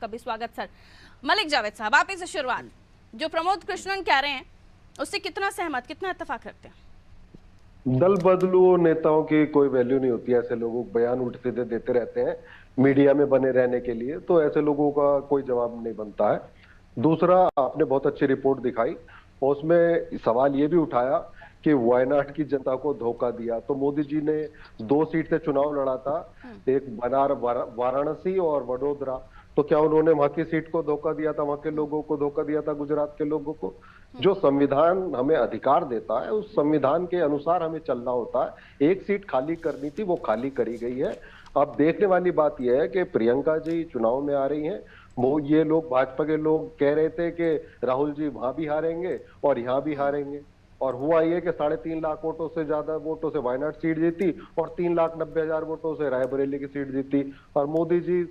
कभी स्वागत सर। मलिक जावेद साहब, आप इस शुरुआत जो प्रमोद कृष्णन कह रहे हैं उससे कितना सहमत, कितना इत्तेफाक रखते हैं? दल बदलू नेताओं की कोई वैल्यू नहीं होती। ऐसे लोगों को बयान उल्टे सीधे देते रहते हैं मीडिया में बने रहने के लिए, तो ऐसे लोगों का कोई जवाब नहीं बनता है। दूसरा, आपने बहुत अच्छी रिपोर्ट दिखाई और उसमें सवाल ये भी उठाया कि वायनाड की जनता को धोखा दिया। तो मोदी जी ने 2 सीट से चुनाव लड़ा था, एक वाराणसी और वडोदरा। तो क्या उन्होंने वहां की सीट को धोखा दिया था, वहां के लोगों को धोखा दिया था, गुजरात के लोगों को? जो संविधान हमें अधिकार देता है उस संविधान के अनुसार हमें चलना होता है। एक सीट खाली करनी थी, वो खाली करी गई है। अब देखने वाली बात यह है कि प्रियंका जी चुनाव में आ रही हैं। वो ये लोग, भाजपा के लोग कह रहे थे कि राहुल जी वहां भी हारेंगे और यहाँ भी हारेंगे, और हुआ ये कि 3.5 लाख वोटों से ज्यादा वोटों से वायनाड सीट जीती और 3,90,000 वोटों से रायबरेली की सीट जीती। और मोदी जी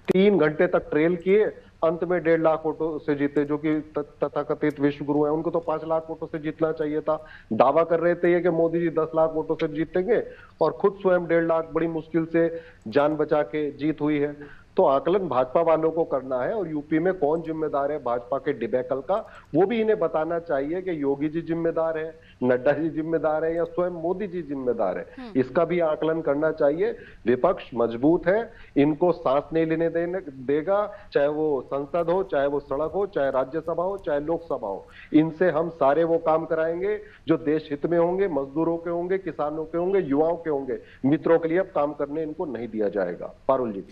3 घंटे तक ट्रेल किए, अंत में 1.5 लाख वोटों से जीते, जो कि तथाकथित विश्व गुरु है। उनको तो 5 लाख वोटों से जीतना चाहिए था। दावा कर रहे थे ये कि मोदी जी 10 लाख वोटों से जीतेंगे और खुद स्वयं 1.5 लाख बड़ी मुश्किल से जान बचा के जीत हुई है। तो आकलन भाजपा वालों को करना है, और यूपी में कौन जिम्मेदार है भाजपा के डिबेकल का, वो भी इन्हें बताना चाहिए कि योगी जी जिम्मेदार है, नड्डा जी जिम्मेदार है, या स्वयं मोदी जी जिम्मेदार है। इसका भी आकलन करना चाहिए। विपक्ष मजबूत है, इनको सांस नहीं लेने देगा, चाहे वो संसद हो, चाहे वो सड़क हो, चाहे राज्यसभा हो, चाहे लोकसभा हो। इनसे हम सारे वो काम कराएंगे जो देश हित में होंगे, मजदूरों के होंगे, किसानों के होंगे, युवाओं के होंगे। मित्रों के लिए अब काम करने इनको नहीं दिया जाएगा। पारुल जी।